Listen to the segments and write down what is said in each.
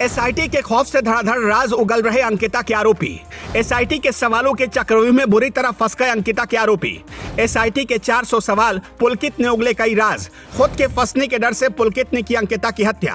SIT के खौफ से धड़ाधड़ राज उगल रहे अंकिता के आरोपी। एसआईटी के सवालों के चक्रव्यूह में बुरी तरह फंस गए अंकिता के आरोपी। एसआईटी के 400 सवाल, पुलकित ने उगले कई राज। खुद के फंसने के डर से पुलकित ने की अंकिता की हत्या।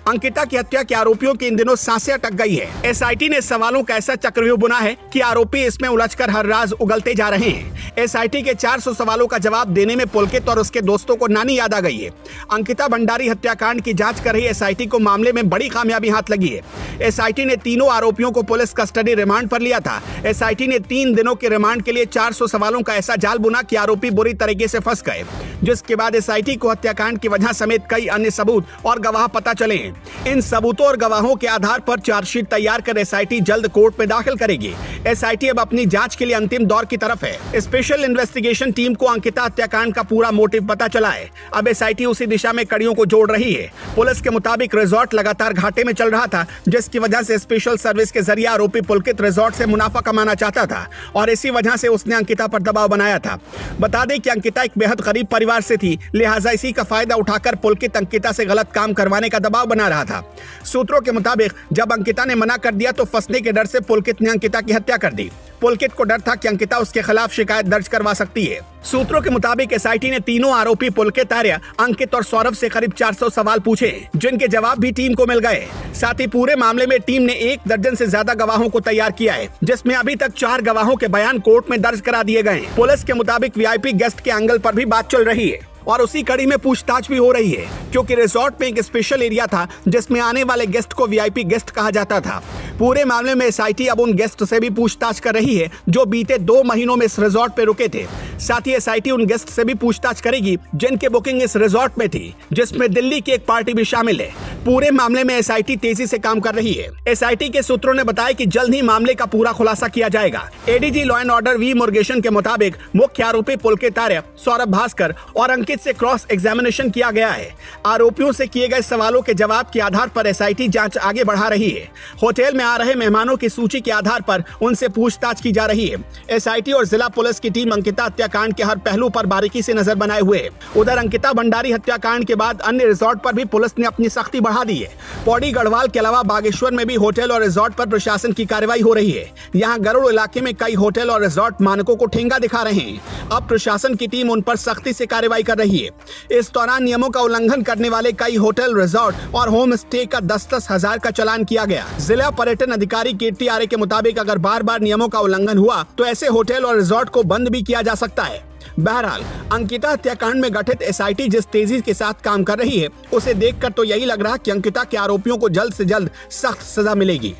अंकिता की हत्या के आरोपियों की इन दिनों सांसें अटक गई है। एसआईटी ने सवालों का ऐसा चक्रव्यूह बुना है कि आरोपी इसमें उलझकर हर राज उगलते जा रहे हैं। एसआईटी के 400 सवालों का जवाब देने में पुलकित और उसके दोस्तों को नानी याद आ गई है। अंकिता भंडारी हत्याकांड की जांच कर रही एसआईटी को मामले में बड़ी कामयाबी हाथ लगी है। एसआईटी ने तीनों आरोपियों को पुलिस कस्टडी रिमांड पर लिया था। एसआईटी ने 3 दिनों के रिमांड के लिए 400 सवालों का ऐसा जाल बुना कि आरोपी बुरी तरीके से फंस गए, जिसके बाद एसआईटी को हत्याकांड की वजह समेत कई अन्य सबूत और गवाह पता चले हैं। इन सबूतों और गवाहों के आधार पर चार्जशीट तैयार कर एसआईटी जल्द कोर्ट में दाखिल करेगी। एसआईटी अब अपनी जांच के लिए अंतिम दौर की तरफ है। स्पेशल इन्वेस्टिगेशन टीम को अंकिता हत्याकांड का पूरा मोटिव पता चला है। अब एसआईटी उसी दिशा में कड़ियों को जोड़ रही है। पुलिस के मुताबिक रिजॉर्ट लगातार घाटे में चल रहा था, जिसकी वजह से स्पेशल सर्विस के जरिए आरोपी पुलकित रिजॉर्ट से मुनाफा कमाना चाहता था और इसी वजह से उसने अंकिता पर दबाव बनाया था। बता दें कि अंकिता एक बेहद गरीब परिवार से थी, लिहाजा इसी का फायदा उठाकर पुलकित अंकिता से गलत काम करवाने का दबाव बना रहा था। सूत्रों के मुताबिक जब अंकिता ने मना कर दिया तो फंसने के डर से पुलकित ने अंकिता की हत्या कर दी। पुलकित को डर था कि अंकिता उसके खिलाफ शिकायत दर्ज करवा सकती है। सूत्रों के मुताबिक एसआईटी ने तीनों आरोपी पुलकित, आर्य, अंकित और सौरभ से करीब 400 सवाल पूछे, जिनके जवाब भी टीम को मिल गए। साथ ही पूरे मामले में टीम ने 1 दर्जन से ज्यादा गवाहों को तैयार किया है, जिसमें अभी तक 4 गवाहों के बयान कोर्ट में दर्ज करा दिए गए। पुलिस के मुताबिक वीआईपी गेस्ट के एंगल पर भी बात चल रही है और उसी कड़ी में पूछताछ भी हो रही है, क्योंकि रिजॉर्ट में एक स्पेशल एरिया था जिसमें आने वाले गेस्ट को वीआईपी गेस्ट कहा जाता था। पूरे मामले में एसआईटी अब उन गेस्ट से भी पूछताछ कर रही है जो बीते 2 महीनों में इस रिजॉर्ट पे रुके थे। साथ ही एसआईटी उन गेस्ट से भी पूछताछ करेगी जिनकी बुकिंग इस रिजॉर्ट में थी, जिसमें दिल्ली की एक पार्टी भी शामिल है। पूरे मामले में एसआईटी तेजी से काम कर रही है। एसआईटी के सूत्रों ने बताया कि जल्द ही मामले का पूरा खुलासा किया जाएगा। ADG law and order V Murugesan के मुताबिक मुख्य आरोपी पुलकित, आर्य, सौरभ भास्कर और अंकित से क्रॉस एग्जामिनेशन किया गया है। आरोपियों से किए गए सवालों के जवाब के आधार पर एसआईटी जांच आगे बढ़ा रही है। होटल में आ रहे मेहमानों की सूची के आधार पर उनसे पूछताछ की जा रही है। एसआईटी और जिला पुलिस की टीम अंकिता हत्याकांड के हर पहलू पर बारीकी से नजर बनाए हुए है। उधर अंकिता भंडारी हत्याकांड के बाद अन्य रिजॉर्ट पर भी पुलिस ने अपनी सख्ती बढ़ा दी है। पौड़ी, गढ़वाल के अलावा बागेश्वर में भी होटल और रिजॉर्ट पर प्रशासन की कार्रवाई हो रही है। यहाँ गरुड़ इलाके में कई होटल और रिजॉर्ट मानकों को ठेंगा दिखा रहे हैं। अब प्रशासन की टीम उन पर सख्ती से कार्रवाई कर रही है। इस दौरान नियमों का उल्लंघन करने वाले कई होटल, रिजॉर्ट और होम स्टे का 10-10 हजार का चालान किया गया। जिला पर्यटन अधिकारी कीर्ति आर्य के मुताबिक अगर बार बार नियमों का उल्लंघन हुआ तो ऐसे होटल और रिजॉर्ट को बंद भी किया जा सकता है। बहरहाल अंकिता हत्याकांड में गठित एसआईटी जिस तेजी के साथ काम कर रही है, उसे देखकर तो यही लग रहा कि अंकिता के आरोपियों को जल्द से जल्द सख्त सजा मिलेगी।